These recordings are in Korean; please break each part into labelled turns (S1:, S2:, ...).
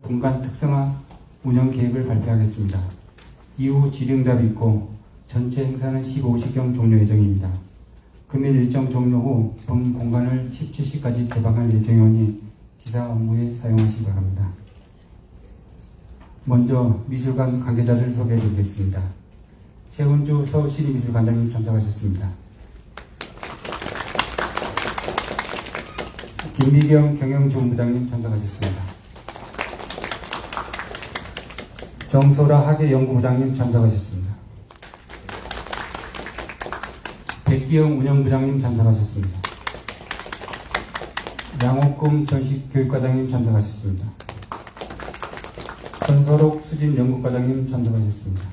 S1: 분간 특성화 운영 계획을 발표하겠습니다. 이후 질의응답이 있고 전체 행사는 15시경 종료 예정입니다. 금일 일정 종료 후 본 공간을 17시까지 개방할 예정이오니 기사 업무에 사용하시기 바랍니다. 먼저 미술관 관계자를 소개해드리겠습니다. 최은주 서울시립미술관장님 참석하셨습니다. 김미경 경영지원부장님 참석하셨습니다. 정소라 학예연구부장님 참석하셨습니다. 백기영 운영부장님 참석하셨습니다. 양옥금 전식교육과장님 참석하셨습니다. 전서록 수집연구과장님 참석하셨습니다.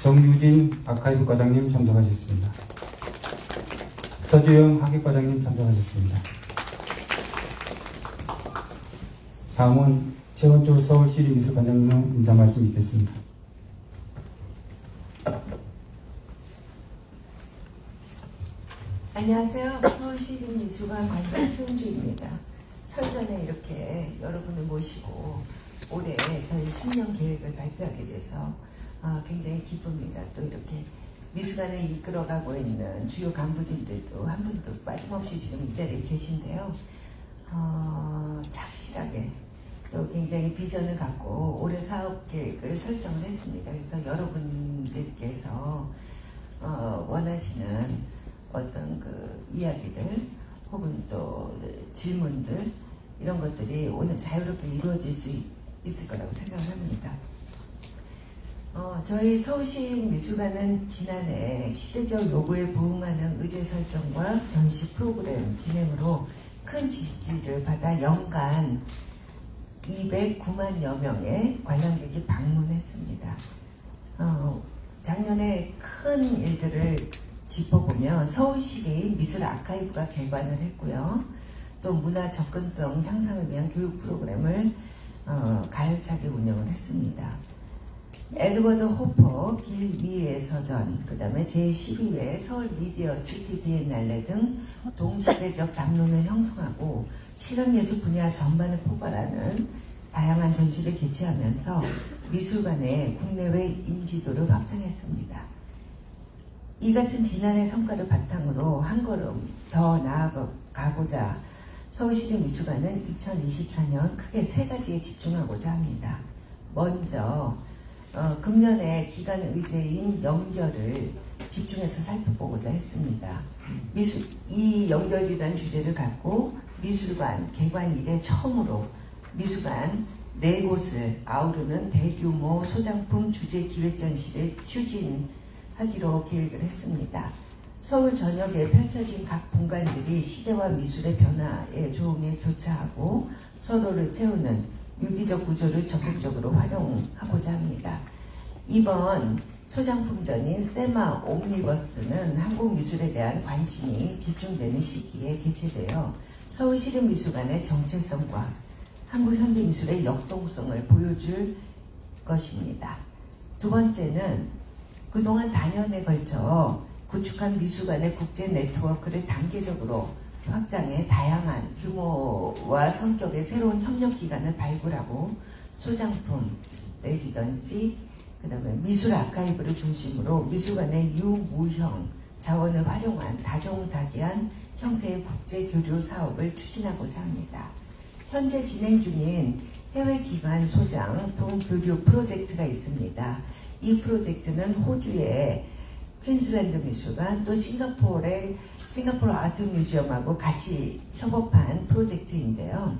S1: 정유진 아카이브과장님 참석하셨습니다. 서주영 학예과장님 참석하셨습니다. 다음은 최원철 서울시립미술관장님 인사 말씀 있겠습니다.
S2: 안녕하세요. 서울시립미술관 관장 최은주입니다. 설전에 이렇게 여러분을 모시고 올해 저희 신년 계획을 발표하게 돼서 굉장히 기쁩니다. 또 이렇게 미술관을 이끌어가고 있는 주요 간부진들도 한 분도 빠짐없이 지금 이 자리에 계신데요. 착실하게 또 굉장히 비전을 갖고 올해 사업 계획을 설정을 했습니다. 그래서 여러분들께서 원하시는 어떤 그 이야기들 혹은 또 질문들 이런 것들이 오늘 자유롭게 이루어질 수 있을 거라고 생각을 합니다. 저희 서울시립미술관은 지난해 시대적 요구에 부응하는 의제 설정과 전시 프로그램 진행으로 큰 지지를 받아 연간 209만여 명의 관람객이 방문했습니다. 작년에 큰 일들을 짚어보면 서울시립 미술 아카이브가 개관을 했고요. 또 문화 접근성 향상을 위한 교육 프로그램을 가열차게 운영을 했습니다. 에드워드 호퍼 길 위의 서전, 그 다음에 제12회 서울 미디어 시티 비엔날레 등 동시대적 담론을 형성하고 실험예술 분야 전반을 포괄하는 다양한 전시를 개최하면서 미술관의 국내외 인지도를 확장했습니다. 이 같은 지난해 성과를 바탕으로 한 걸음 더 나아가고자 서울시립미술관은 2024년 크게 세 가지에 집중하고자 합니다. 먼저 금년에 기간 의제인 연결을 집중해서 살펴보고자 했습니다. 이 연결이라는 주제를 갖고 미술관 개관 이래 처음으로 미술관 4곳을 아우르는 대규모 소장품 주제 기획 전시를 추진하기로 계획을 했습니다. 서울 전역에 펼쳐진 각 분관들이 시대와 미술의 변화에 조응해 교차하고 서로를 채우는 유기적 구조를 적극적으로 활용하고자 합니다. 이번 소장품전인 세마 옴니버스는 한국 미술에 대한 관심이 집중되는 시기에 개최되어 서울시립미술관의 정체성과 한국 현대미술의 역동성을 보여줄 것입니다. 두 번째는 그동안 단연에 걸쳐 구축한 미술관의 국제 네트워크를 단계적으로 확장해 다양한 규모와 성격의 새로운 협력 기관을 발굴하고 소장품, 레지던시, 그 다음에 미술 아카이브를 중심으로 미술관의 유무형 자원을 활용한 다종다기한 형태의 국제 교류 사업을 추진하고자 합니다. 현재 진행 중인 해외기관 소장품 교류 프로젝트가 있습니다. 이 프로젝트는 호주의 퀸즐랜드 미술관 또 싱가포르 아트 뮤지엄하고 같이 협업한 프로젝트인데요.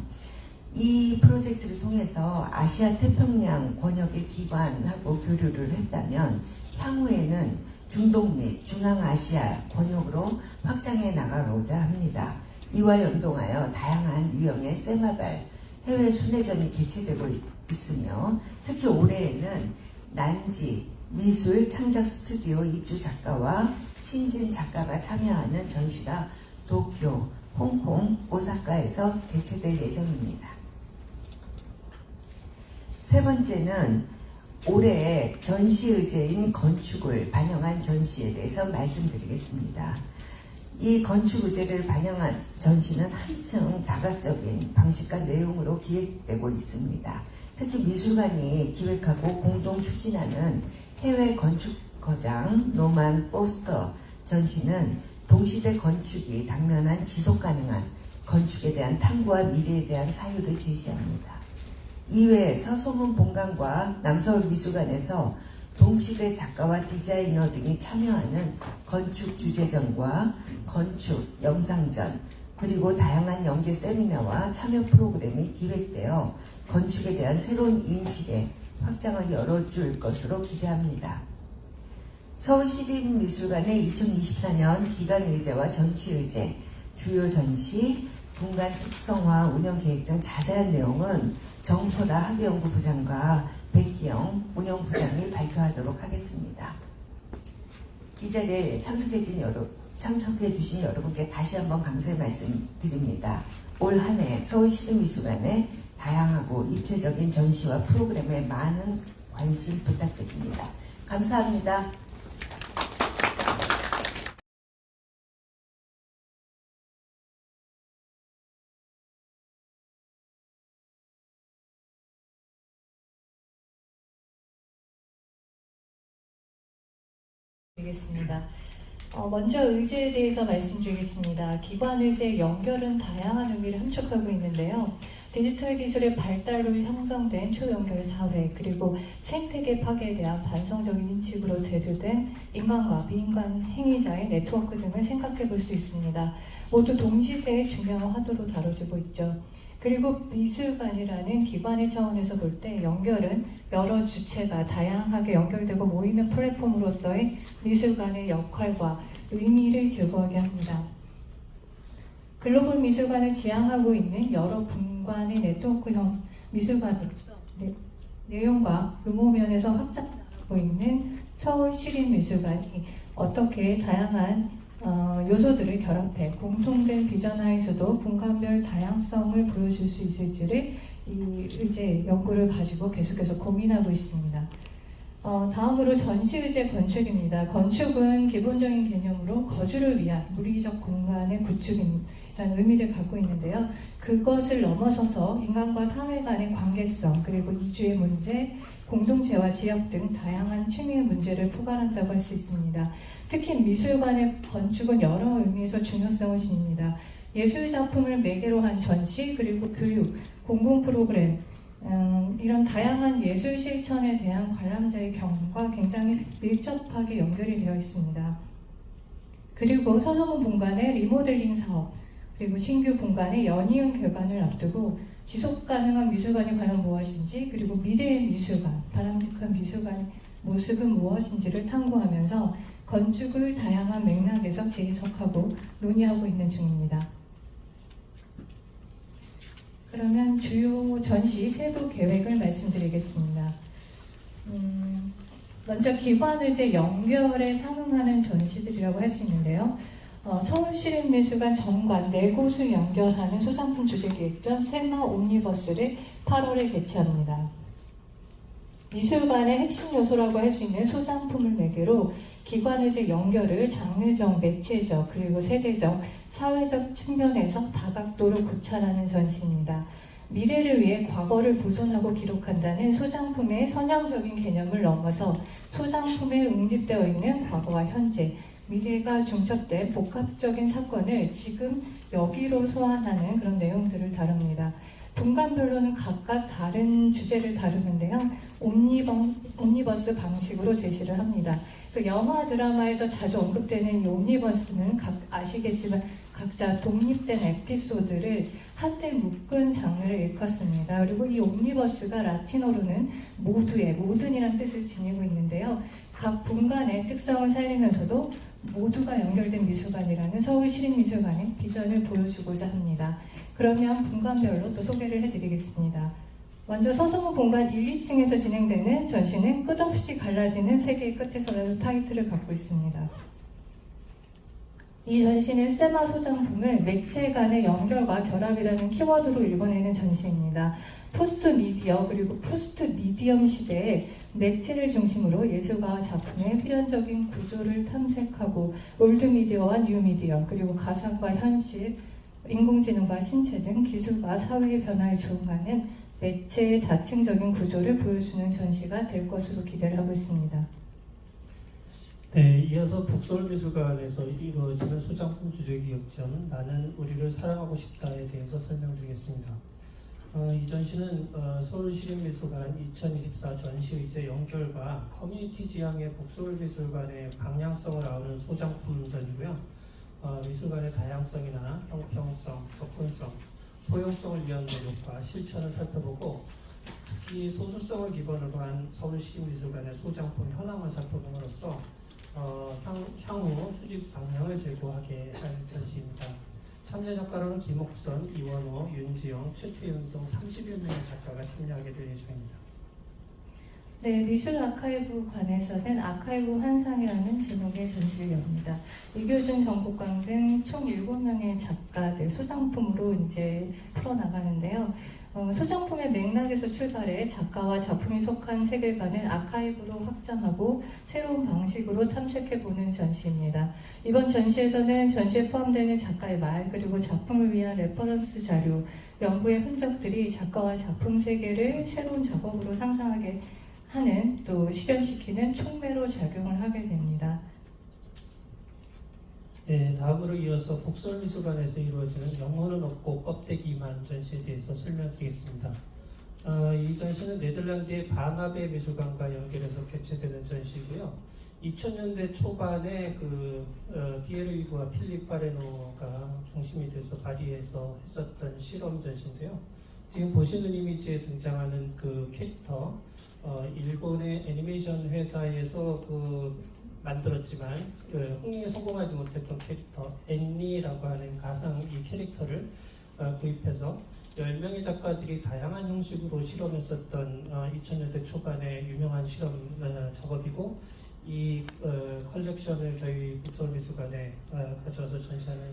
S2: 이 프로젝트를 통해서 아시아 태평양 권역의 기관하고 교류를 했다면 향후에는 중동 및 중앙아시아 권역으로 확장해 나가고자 합니다. 이와 연동하여 다양한 유형의 세마발 해외 순회전이 개최되고 있으며 특히 올해에는 난지 미술 창작 스튜디오 입주 작가와 신진 작가가 참여하는 전시가 도쿄, 홍콩, 오사카에서 개최될 예정입니다. 세 번째는 올해 전시 의제인 건축을 반영한 전시에 대해서 말씀드리겠습니다. 이 건축 의제를 반영한 전시는 한층 다각적인 방식과 내용으로 기획되고 있습니다. 특히 미술관이 기획하고 공동 추진하는 해외 건축 거장 노만 포스터 전시는 동시대 건축이 당면한 지속 가능한 건축에 대한 탐구와 미래에 대한 사유를 제시합니다. 이외에서 소문 본관과 남서울 미술관에서 동시대 작가와 디자이너 등이 참여하는 건축 주제전과 건축 영상전, 그리고 다양한 연계 세미나와 참여 프로그램이 기획되어 건축에 대한 새로운 인식에 확장을 열어줄 것으로 기대합니다. 서울시립미술관의 2024년 기간의제와 전시의제, 주요 전시, 분관 특성화 운영 계획 등 자세한 내용은 정소라 학예연구 부장과 백기영 운영부장이 발표하도록 하겠습니다. 이 자리에 참석해 주신 여러분께 다시 한번 감사의 말씀드립니다. 올 한 해 서울시립미술관의 다양하고 입체적인 전시와 프로그램에 많은 관심 부탁드립니다. 감사합니다.
S3: 드리겠습니다. 먼저 의제에 대해서 말씀드리겠습니다. 기관의제 연결은 다양한 의미를 함축하고 있는데요. 디지털 기술의 발달로 형성된 초연결 사회, 그리고 생태계 파괴에 대한 반성적인 인식으로 대두된 인간과 비인간 행위자의 네트워크 등을 생각해 볼 수 있습니다. 모두 동시대의 중요한 화두로 다뤄지고 있죠. 그리고 미술관이라는 기관의 차원에서 볼 때 연결은 여러 주체가 다양하게 연결되고 모이는 플랫폼으로서의 미술관의 역할과 의미를 제고하게 합니다. 글로벌 미술관을 지향하고 있는 여러 분관의 네트워크형 미술관으로서 내용과 규모 면에서 확장하고 있는 서울시립미술관이 어떻게 다양한 요소들을 결합해 공통된 비전 하에서도 분간별 다양성을 보여줄 수 있을지를 이 의제 연구를 가지고 계속해서 고민하고 있습니다. 다음으로 전시의제 건축입니다. 건축은 기본적인 개념으로 거주를 위한 물리적 공간의 구축이라는 의미를 갖고 있는데요. 그것을 넘어서서 인간과 사회 간의 관계성, 그리고 이주의 문제, 공동체와 지역 등 다양한 취미의 문제를 포괄한다고 할 수 있습니다. 특히 미술관의 건축은 여러 의미에서 중요성을 지닙니다. 예술작품을 매개로 한 전시, 그리고 교육, 공공 프로그램, 이런 다양한 예술 실천에 대한 관람자의 경험과 굉장히 밀접하게 연결이 되어 있습니다. 그리고 서소문 본관의 리모델링 사업, 그리고 신규 본관의 연이은 개관을 앞두고 지속가능한 미술관이 과연 무엇인지, 그리고 미래의 미술관, 바람직한 미술관의 모습은 무엇인지를 탐구하면서 건축을 다양한 맥락에서 재해석하고 논의하고 있는 중입니다. 그러면 주요 전시 세부 계획을 말씀드리겠습니다. 먼저 기관의제 연결에 상응하는 전시들이라고 할 수 있는데요. 서울시립미술관 정관 4곳을 연결하는 소장품 주제기획전 세마 옴니버스를 8월에 개최합니다. 미술관의 핵심 요소라고 할 수 있는 소장품을 매개로 기관의제 연결을 장르적, 매체적, 그리고 세대적, 사회적 측면에서 다각도로 고찰하는 전시입니다. 미래를 위해 과거를 보존하고 기록한다는 소장품의 선형적인 개념을 넘어서 소장품에 응집되어 있는 과거와 현재, 미래가 중첩된 복합적인 사건을 지금 여기로 소환하는 그런 내용들을 다룹니다. 분간별로는 각각 다른 주제를 다루는데요. 옴니버스 방식으로 제시를 합니다. 그 영화 드라마에서 자주 언급되는 이 옴니버스는 아시겠지만 각자 독립된 에피소드를 한데 묶은 장르를 일컫습니다. 그리고 이 옴니버스가 라틴어로는 모든이라는 뜻을 지니고 있는데요. 각 분간의 특성을 살리면서도 모두가 연결된 미술관이라는 서울시립미술관의 비전을 보여주고자 합니다. 그러면 분관별로 또 소개를 해드리겠습니다. 먼저 서소문 본관 1, 2층에서 진행되는 전시는 끝없이 갈라지는 세계의 끝에서라는 타이틀을 갖고 있습니다. 이 전시는 세마 소장품을 매체 간의 연결과 결합이라는 키워드로 읽어내는 전시입니다. 포스트 미디어 그리고 포스트 미디엄 시대에 매체를 중심으로 예술가와 작품의 필연적인 구조를 탐색하고 올드 미디어와 뉴 미디어 그리고 가상과 현실, 인공지능과 신체 등 기술과 사회의 변화에 적응하는 매체의 다층적인 구조를 보여주는 전시가 될 것으로 기대를 하고 있습니다.
S4: 네, 이어서 북서울미술관에서 이루어지는 소장품 주제기획전 나는 우리를 사랑하고 싶다에 대해서 설명드리겠습니다. 이 전시는 서울시립미술관 2024 전시의제 연결과 커뮤니티 지향의 북서울미술관의 방향성을 아우르는 소장품전이고요. 미술관의 다양성이나 형평성, 접근성, 포용성을 위한 노력과 실천을 살펴보고 특히 소수성을 기본으로 한 서울시립미술관의 소장품 현황을 살펴봄으로써 향후 수집 방향을 제고하게 할 전시입니다. 참여 작가로는 김옥선, 이원호, 윤지영, 최태윤 등 30여 명의 작가가 참여하게 될 예정입니다.
S3: 네, 미술 아카이브관에서는 아카이브 환상이라는 제목의 전시를 엽니다. 이교준, 정국광 등 총 7명의 작가들 소장품으로 이제 풀어나가는데요. 소장품의 맥락에서 출발해 작가와 작품이 속한 세계관을 아카이브로 확장하고 새로운 방식으로 탐색해보는 전시입니다. 이번 전시에서는 전시에 포함되는 작가의 말 그리고 작품을 위한 레퍼런스 자료, 연구의 흔적들이 작가와 작품 세계를 새로운 작업으로 상상하게 하는 또 실현시키는 촉매로 작용을 하게 됩니다.
S4: 네, 다음으로 이어서 북서울미술관에서 이루어지는 영혼은 없고 껍데기만 전시에 대해서 설명드리겠습니다. 이 전시는 네덜란드의 바나베 미술관과 연결해서 개최되는 전시이고요. 2000년대 초반에 피에르 위브와 필립 바레노가 중심이 돼서 파리에서 했었던 실험 전시인데요. 지금 보시는 이미지에 등장하는 그 캐릭터, 일본의 애니메이션 회사에서 만들었지만 흥행에 성공하지 못했던 캐릭터 앤니라고 하는 가상 이 캐릭터를 구입해서 10명의 작가들이 다양한 형식으로 실험했었던 2000년대 초반의 유명한 실험 작업이고 이 컬렉션을 저희 북서울미술관에 가져와서 전시하는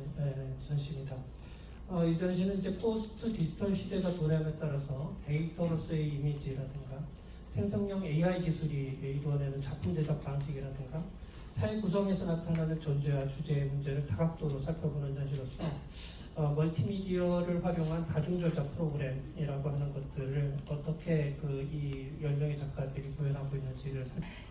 S4: 전시입니다. 이 전시는 이제 포스트 디지털 시대가 도래함에 따라서 데이터로서의 이미지라든가 생성형 AI 기술이 이루어내는 작품 제작 방식이라든가 사회 구성에서 나타나는 존재와 주제의 문제를 다각도로 살펴보는 전시로서 멀티미디어를 활용한 다중저작 프로그램이라고 하는 것들을 어떻게 이 10명의 작가들이 구현하고 있는지를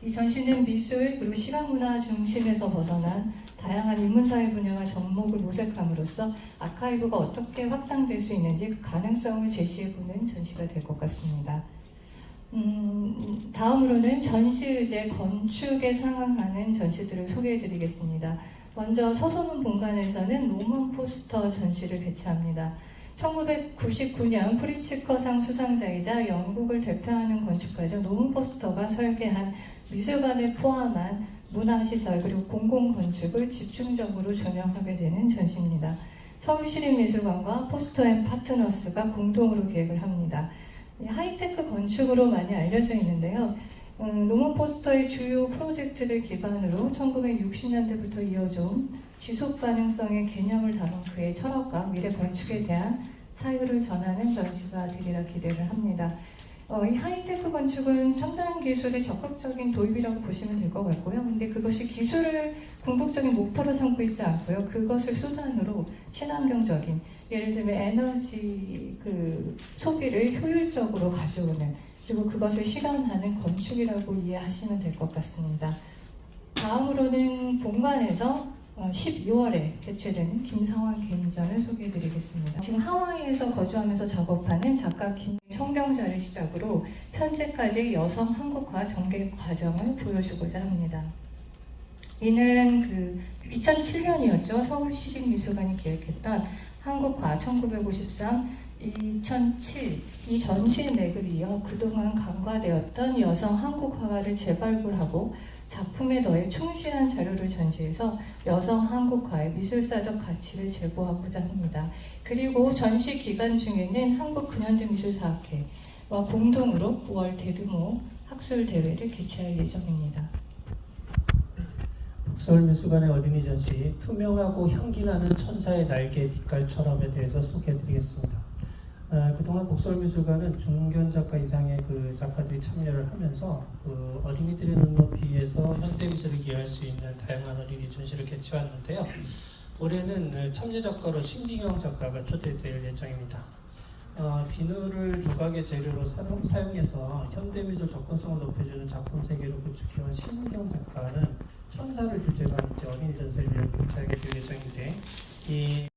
S3: 이 전시는 미술 그리고 시각문화 중심에서 벗어난 다양한 인문사회 분야와 접목을 모색함으로써 아카이브가 어떻게 확장될 수 있는지 그 가능성을 제시해보는 전시가 될 것 같습니다. 다음으로는 전시의제 건축에 상응하는 전시들을 소개해드리겠습니다. 먼저 서소문 본관에서는 로먼 포스터 전시를 개최합니다. 1999년 프리츠커상 수상자이자 영국을 대표하는 건축가죠. 노먼 포스터가 설계한 미술관을 포함한 문화시설 그리고 공공건축을 집중적으로 조명하게 되는 전시입니다. 서울시립미술관과 포스터앤파트너스가 공동으로 기획을 합니다. 하이테크 건축으로 많이 알려져 있는데요. 노먼 포스터의 주요 프로젝트를 기반으로 1960년대부터 이어져온 지속 가능성의 개념을 다룬 그의 철학과 미래 건축에 대한 사유를 전하는 전시가 되리라 기대를 합니다. 이 하이테크 건축은 첨단 기술의 적극적인 도입이라고 보시면 될 것 같고요. 근데 그것이 기술을 궁극적인 목표로 삼고 있지 않고요. 그것을 수단으로 친환경적인, 예를 들면 에너지 소비를 효율적으로 가져오는, 그리고 그것을 실현하는 건축이라고 이해하시면 될 것 같습니다. 다음으로는 본관에서 12월에 개최되는 김성환 개인전을 소개해드리겠습니다. 지금 하와이에서 거주하면서 작업하는 작가 청경자를 시작으로 현재까지 여성 한국화 전개 과정을 보여주고자 합니다. 이는 2007년이었죠. 서울시립미술관이 기획했던 한국화 1953, 2007 이 전시 맥을 이어 그동안 간과되었던 여성 한국 화가를 재발굴하고 작품에 더해 충실한 자료를 전시해서 여성 한국화의 미술사적 가치를 제고하고자 합니다. 그리고 전시 기간 중에는 한국근현대미술사학회와 공동으로 9월 대규모 학술 대회를 개최할 예정입니다.
S4: 복서울미술관의 어린이 전시 투명하고 향기나는 천사의 날개 빛깔처럼에 대해서 소개해드리겠습니다. 그동안 복서울미술관은 중견 작가 이상의 그 작가들이 참여를 하면서 그 어린이들의 눈높이에서 현대미술을 이해할 수 있는 다양한 어린이 전시를 개최했는데요. 올해는 참여 작가로 신빙영 작가가 초대될 예정입니다. 비누를 조각의 재료로 사용해서 현대미술 접근성을 높여주는 작품 세계로 구축해온 신민경 작가는 천사를 주제로 한 어린이 전시를 개최하게 될 예정인데 이